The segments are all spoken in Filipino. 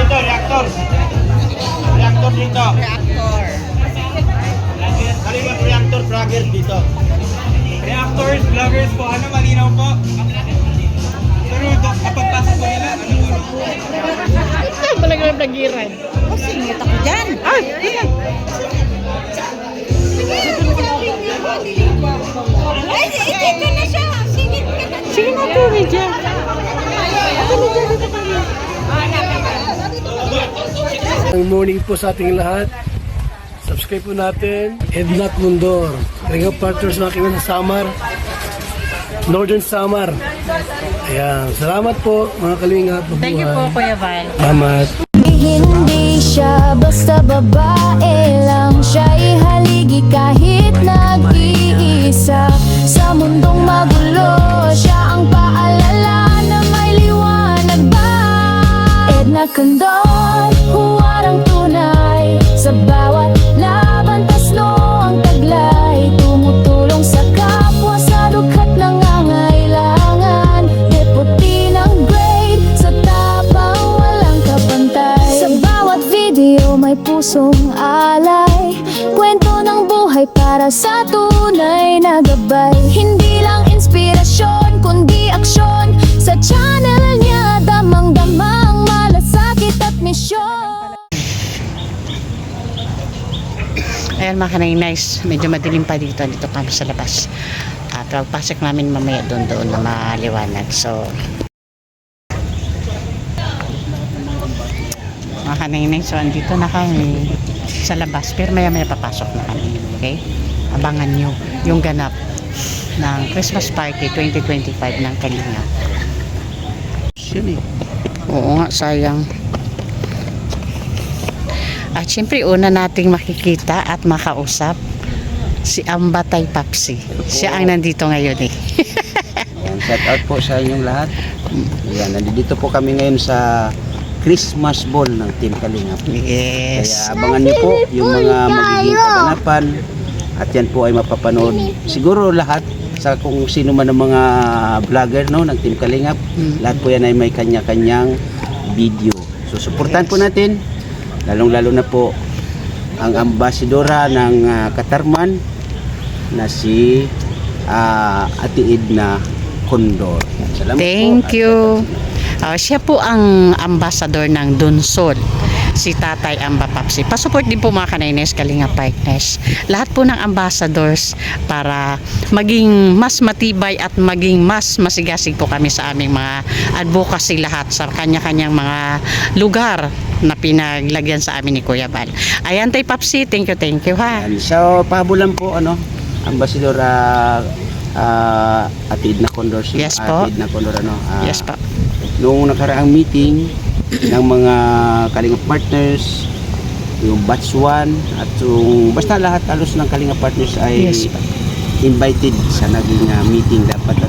dito, reactor. Reactor dito. Reactor. Kalingap reactor, vlogger dito. Reactors, vloggers po, ano malinaw po? Pero kapagpasok po nila, ano po? Saan pala ka nag-iran? Oh, singit ako dyan. Ay! Ay, ito na siya. Singit ka na. Sige na, tuloy dyan. Good morning po sa ating lahat. Subscribe po natin. Ednat Mundor. Ring of Partners mga kaibigan sa Samar. Northern Samar. Ayan. Salamat po mga kalingap. Thank you po, Kuya Val. Salamat. Hindi siya basta babae lang, siya'y haligi kahit nag-iisa. Sa mundong magulo, siya ang paalala na may liwanag ba. Edna Condor, huwarang tunay. Sa bawat laban, tasno ang taglay. Tumutulong sa kapwa sa dukhat nangangailangan. Deputy ng grade, sa tapang walang kapantay. Sa bawat video may pusong alay. Kwento ng buhay para sa tunay na gabay. Hindi lang inspirasyon, kundi aksyon. Sa channel niya, damang-damang malasakit at misyon. Ayan mga kanay-nice, medyo madilim pa dito kami sa labas. At pagpasok namin mamaya doon na maliwanag. So, mga kanay-nice, so andito na kami sa labas. Pero maya-maya papasok na kami. Okay? Abangan nyo yung ganap ng Christmas Party 2025 ng Kalingap. Oo nga, sayang. At syempre, una nating makikita at makausap si Ambatay Papsi. Siya ang nandito ngayon eh. Ayan, shout out po sa inyong lahat. Ayan, nandito po kami ngayon sa Christmas Ball ng Team Kalingap. Yes. Kaya abangan niyo po yung mga magiging kaganapan at yan po ay mapapanood. Siguro lahat sa kung sino man ng mga vlogger no, ng Team Kalingap, lahat po yan ay may kanya-kanyang video. So, supportan po natin. Lalong-lalo na po ang ambasadora ng Katarman na si Ate Edna Condor. Salamat Thank po. you. Siya po ang ambassador ng Dunsol, si Tatay Amba Papsi. Pasupport din po mga kanaynes, Kalingap Partners. Lahat po ng ambassadors para maging mas matibay at maging mas masigasig po kami sa aming mga advocacy lahat sa kanya-kanyang mga lugar na pinaglagyan sa amin ni Kuya Val. Ayan Tay Papsi, thank you ha. Ayan. So, pahabulan po, Ambassador Ate Edna Condor. Yes po. Ate Edna Condor, Yes po. Noong nakaraang meeting ng mga Kalingap Partners, yung batch 1 at yung basta lahat halos ng Kalingap Partners ay Yes po. invited sa naging meeting dapat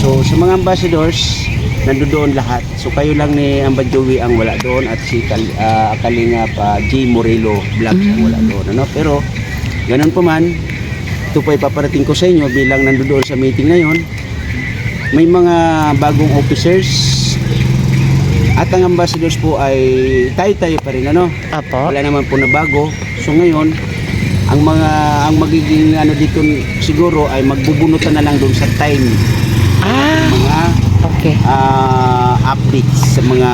So sa mga ambassadors nandoon lahat. So kayo lang ni Amba Joey ang wala doon at si Kalingap J. Morelo Vlog ang wala doon Pero ganun pa man, ito po ipaparating ko sa inyo bilang nandoon sa meeting na yon. May mga bagong officers at ang ambassadors po ay tayo-tayo pa rin Apo. Wala naman po na bago. So ngayon ang magiging dito siguro ay magbubunutan na lang doon sa time. Mga Okay. updates sa mga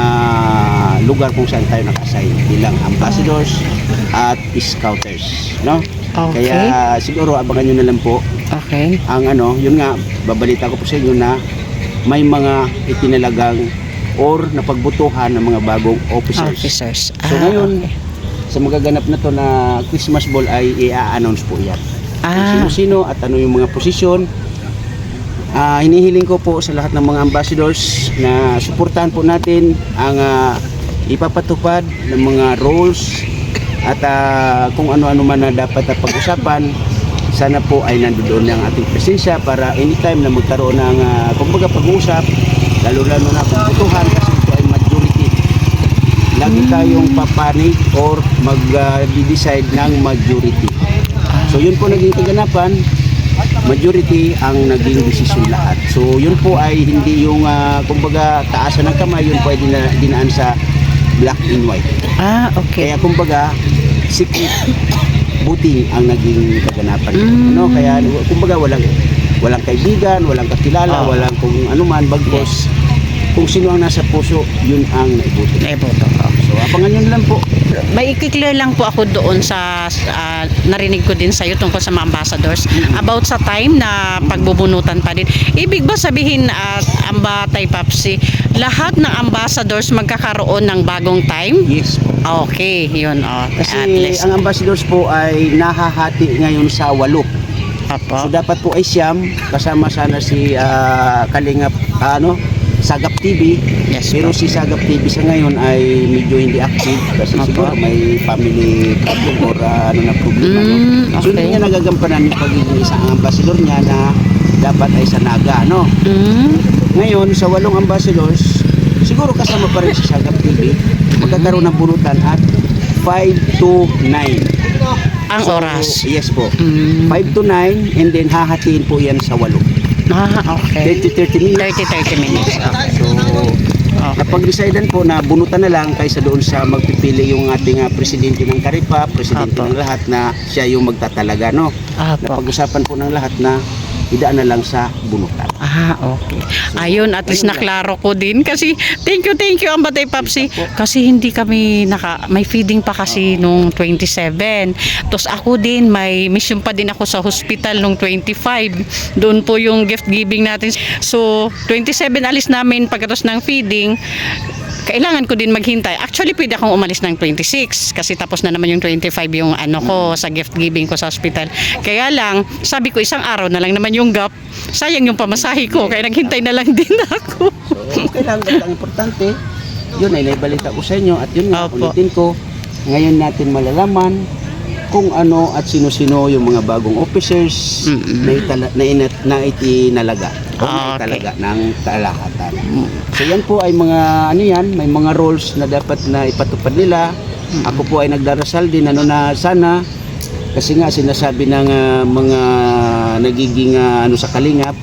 lugar kung saan tayo naka-assign bilang ambassadors at scouters, Okay. Kaya siguro abangan niyo na lang po Okay. ang yun nga babalita ko po sa inyo na may mga itinalagang or napagbutuhan ng mga bagong officers. So ngayon okay. sa magaganap na to na Christmas Ball ay i-announce po yan. Sino-sino at ano yung mga posisyon. Hinihiling ko po sa lahat ng mga ambassadors na suportahan po natin ang ipapatupad ng mga roles at kung ano-ano man na dapat na pag-usapan. Sana po ay nandoon ang ating presensya para anytime na magkaroon ng kumbaga pag-uusap, lalo-lalo na pagbutuhan kasi ito ay majority. Lagi tayong papanig or mag-decide ng majority. So yun po naging kaganapan, majority ang naging desisyon lahat. So yun po ay hindi yung kumbaga taasan ng kamay, yun po ay dinaan sa black and white. Okay. Kaya kumbaga, secret buti ang naging kaganapan. No? Kaya kumbaga walang kaibigan, walang kakilala, walang kung anuman, bagkos kung sino ang nasa puso, yun ang naibuto. So, abangan yun lang po. May i-clear lang po ako doon sa narinig ko din sa iyo tungkol sa mga ambassadors about sa time na pagbubunutan pa din. Ibig ba sabihin Amba Tay Papsi, lahat ng ambassadors magkakaroon ng bagong time? Yes po. Okay, yun at Kasi least. ang ambassadors po ay nahahati ngayon sa 8. Apo. So dapat po ay siyam, kasama sana si Kalingap Sagap TV. Yes Pero po. si Sagap TV sa ngayon ay medyo hindi active kasi Opo. siguro may family problem or na problema. No? So okay. hindi niya nagagampanan yung pagiging isang ambassador niya na dapat ay sa Naga. No? Ngayon sa 8 ambassadors, siguro kasama pa rin si Sagap TV, magkakaroon ng bunutan at 5 to 9. Ang oras. Yes po. 5 to 9 and then hahatiin po yan sa 8. Okay. 30 minutes. 30 minutes. So, napag-decidean po na bunutan na lang kaysa doon sa magpipili yung ating presidente ng Karipa, presidente Apo. ng lahat na siya yung magtatalaga, no? Apo. Napag-usapan po ng lahat na idaan na lang sa bunutan. Okay. Ayun, at least naklaro ko din kasi thank you Amba Tay Papsi. Kasi hindi kami may feeding pa kasi nung 27. Tapos ako din may mission pa din ako sa hospital nung 25. Doon po yung gift giving natin. So 27 alis namin pagkatapos ng feeding. Kailangan ko din maghintay. Actually, pwede akong umalis ng 26 kasi tapos na naman yung 25 yung ko sa gift giving ko sa hospital. Kaya lang, sabi ko isang araw na lang naman yung gap. Sayang yung pamasahe ko kaya naghintay na lang din ako. So, okay lang. Ang importante, yun ay naibalita ko sa inyo at yun nga, Opo. ulitin ko, ngayon natin malalaman kung ano at sino-sino yung mga bagong officers na itinalaga o na italaga ng kalahatan. So yan po ay mga may mga roles na dapat na ipatupad nila. Ako po ay nagdarasal din na sana kasi nga sinasabi ng mga nagiging sa Kalingap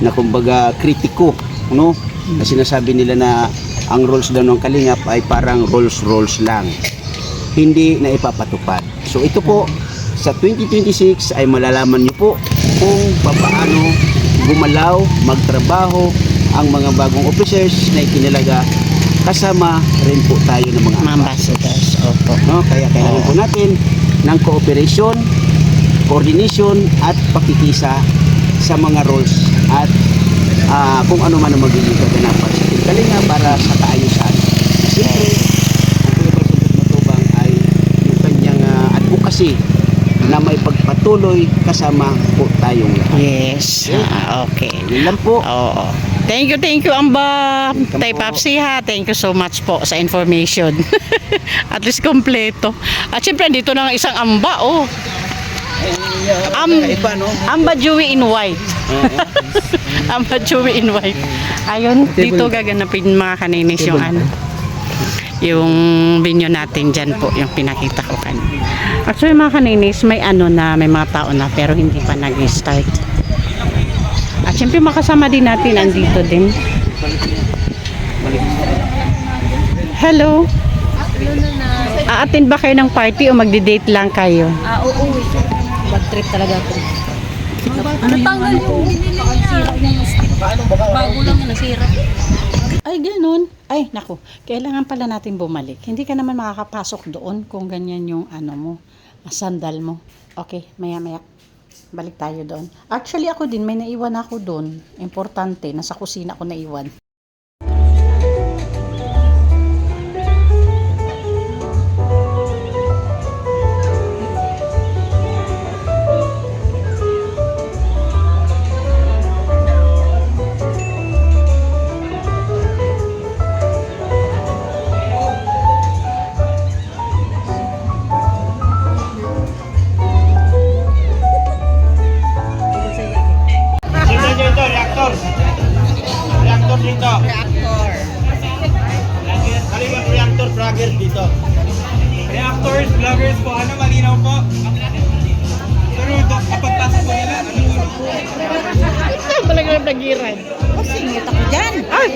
na kumbaga kritiko, no? Na sinasabi nila na ang roles daw ng Kalingap ay parang roles lang, hindi na ipapatupad. So ito po sa 2026 ay malalaman niyo po kung paano gumalaw, magtrabaho ang mga bagong officers na itinalaga, kasama rin po tayo ng mga Ambassadors. Opo. no? Kaya kailangan po natin ng cooperation, coordination at pakikisa sa mga roles at kung ano man ang magiging kaganapan sa Kalinga para sa kaayusan. Siyempre, advocacy na may pagpatuloy kasama po tayong lahat. Yes. Okay. Yun lang po. Oo. Thank you Amba Tay po. Papsi ha. Thank you so much po sa information. At least kompleto. At syempre dito na ang isang amba Iba, no? Amba Joey in white. Amba Joey in white. Ayun, dito gaganapin mga kaninis yung binyo natin dyan po, yung pinakita ko kanina. Actually mga kaninis, may may mga tao na pero hindi pa nag-start. At syempre makasama din natin, andito din. Hello? Aattend ba kayo ng party o magdi-date lang kayo? Oo. Bad trip talaga ako. Natanggal yung binili niya. Bago lang na nasira. Ay, ganun. Ay, naku. Kailangan pala natin bumalik. Hindi ka naman makakapasok doon kung ganyan yung sandal mo. Okay, maya-maya. Balik tayo doon. Actually, ako din, may naiwan ako doon. Importante, nasa kusina ko naiwan. Sino nyo ito? Reactor. Reactor dito. Reactor. Kalingap reactor vlogger dito. Reactors, vloggers po, malinaw po? Pero kapag pasok po nila, Talagang nagiran. Singit ako dyan. Ay,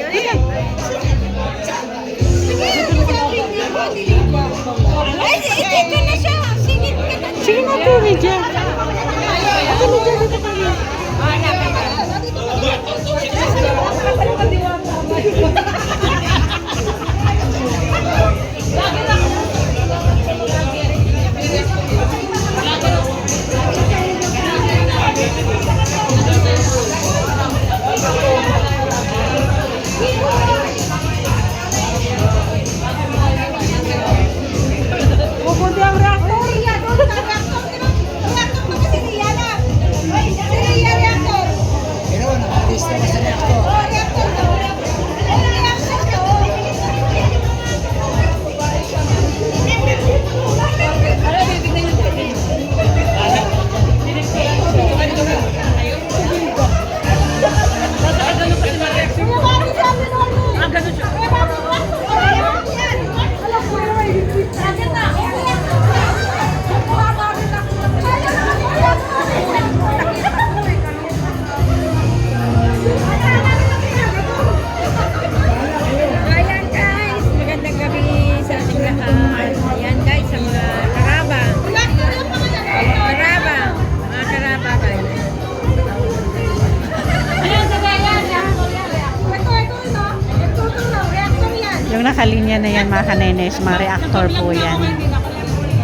Ayan, ayan mga kanenes, mga reactor po yan.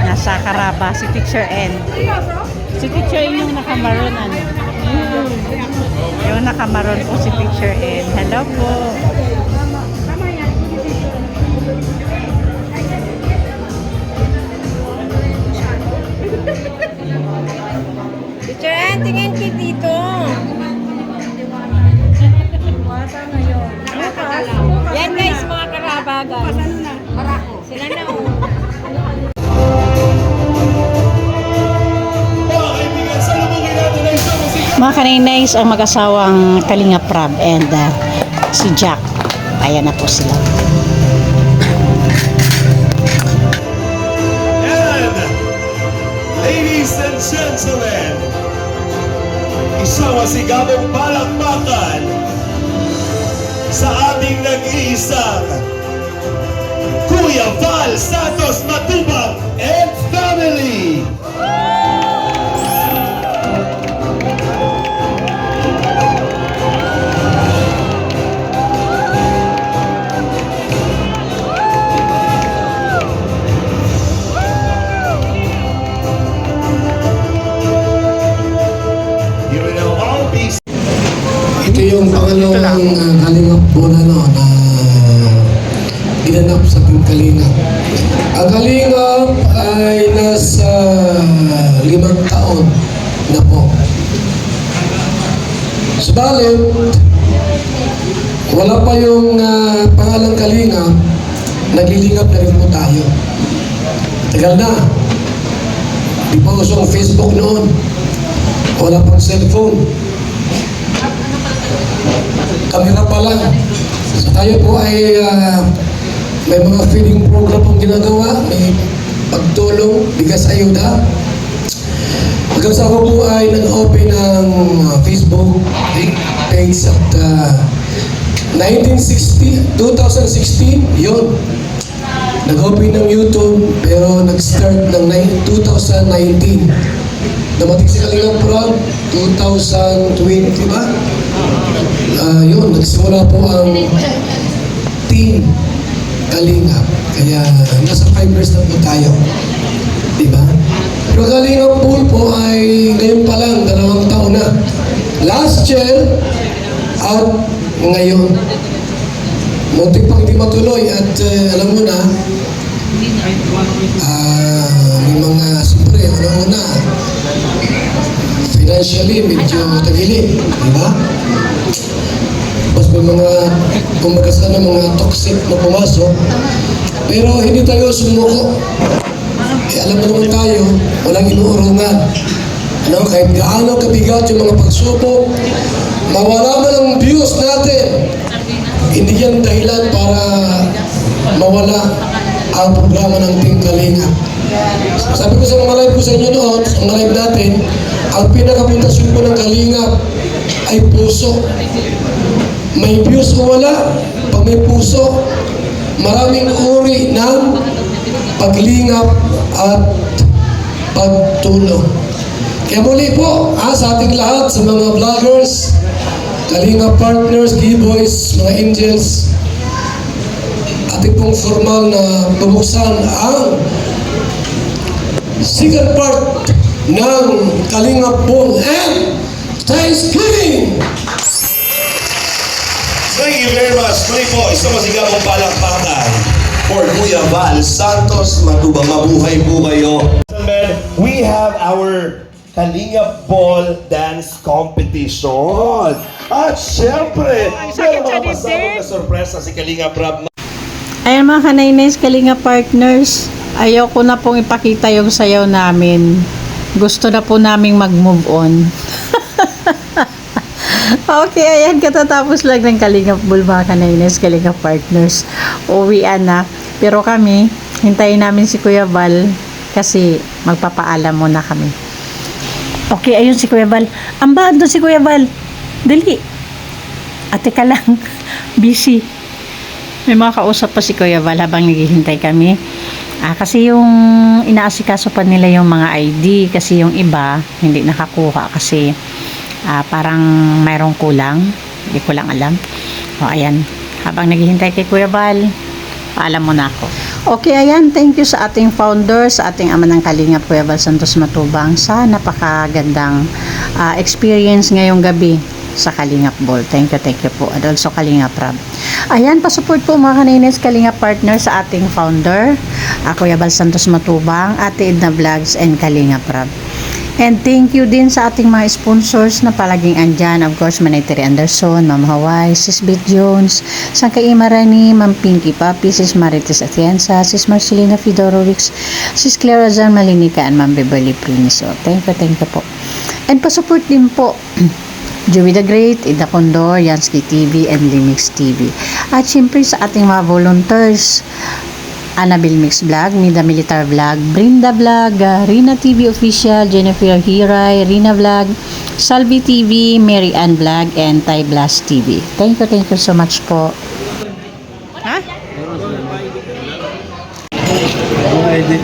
Nasa Caraba, si Teacher N. Si Teacher N yung nakamaroon, ano? Yung nakamaroon po si Teacher N. Hello po. Teacher Ann, tingin ki dito. Yan guys, mga karabagan. Sila na Mga kanenes, ang mag-asawang Kalinga Prab and si Jack. Ayan na po sila. And, ladies and gentlemen, isang masigabong palakpakan sa ating nag-iisang Kuya Val Santos Matubang and family. You will all be Ito yung pangalawang Kalingap Bola na ginanap sa Team Kalingap. Ang Kalingap ay nasa 5 taon na po. Subalit, wala pa yung pangalang Kalingap, naglilingap na rin po tayo. Tagal na. Di pa usong Facebook noon. Wala pang cellphone. Kamera pa lang. So tayo po ay may mga feeding program pong ginagawa, may pagtulong, bigas ayuda. Hanggang sa ako po ay nag-open ng Facebook page at 2016, yun. Nag-open ng YouTube pero nag-start ng 2019. Dumating si Kalingap Prab, 2020 ba? Yun, nagsimula po ang Team Kalingap. Kaya nasa 5 years na po tayo. Diba? Pero Kalingap Pool po ay ngayon pa lang, 2 taon na. Last year at ngayon. Muntik pang hindi matuloy at alam mo na, may mga, siyempre, una, financially, medyo tagilid, di ba? Mas may mga, kumagasa na mga toxic na pumasok, pero hindi tayo sumuko. Alam mo naman tayo, walang inuurungan. Kahit gaano kabigat yung mga pagsubok, mawala man ang views natin, hindi yan dahilan para mawala ang programa ng Team Kalingap. Sabi ko sa mga live ko sa inyo noon, sa mga live natin, ang pinakapundasyon po ng Kalingap ay puso. May views o wala, pag may puso, maraming uri ng paglingap at pagtulong. Kaya muli po, sa ating lahat, sa mga vloggers, Kalingap partners, G-Boys, mga angels, ating pong formal na bubuksan ang second part ng Kalingap Bowl and Thanksgiving! Thank you very much. Muli po, isang masigabong palakpakan for Kuya Val Santos Matubang. Mabuhay po kayo. We have our Kalingap Ball Dance Competition. At syempre, meron mga pasabog na sorpresa si Kalingap Prab. Ayan mga kanaynes, Kalinga partners, ayaw ko na pong ipakita yung sayaw namin. Gusto na po naming mag-move on. Okay, ayan, katatapos lang ng Kalinga Pool mga kanaynes, Kalinga partners. Uwian na. Pero kami, hintayin namin si Kuya Val kasi magpapaalam muna kami. Okay, ayun si Kuya Val. Ambaan doon si Kuya Val. Dali. Ate ka lang. Busy. May mga kausap pa si Kuya Val habang naghihintay kami. Kasi yung inaasikaso pa nila yung mga ID kasi yung iba hindi nakakuha kasi parang mayroong kulang. Hindi ko lang alam. O ayan. Habang naghihintay kay Kuya Val, Paalam mo na ako. Okay, ayan. Thank you sa ating founder, sa ating ama ng Kalingap, Kuya Val Santos Matubang, sa napakagandang experience ngayong gabi sa Kalingap Ball. Thank you po. And also Kalingap Rab. Ayan, pasupport po mga kanines Kalingap partner sa ating founder, Kuya Val Santos Matubang, Ate Edna Vlogs, and Kalingap Rab. And thank you din sa ating mga sponsors na palaging andyan. Of course, Manay Terry Anderson, Ma'am Hawaii, Sis Beth Jones, Sangkay Marani, Ma'am Pinky Papi, Sis Marites Atienza, Sis Marcelina Fidorovics, Sis Clara Zan Malinica, and Ma'am Beverly Prince. So, thank you po. And pasupport din po Joey the Great, Ida Condor, Yansky TV, and Limix TV. At syempre sa ating mga volunteers, Annabelle Mix Vlog, Mida Militar Vlog, Brinda Vlog, Rina TV Official, Jennifer Hiray, Rina Vlog, Salvi TV, Mary Ann Vlog, and Thai Blast TV. Thank you so much po. Ha? Mga edit.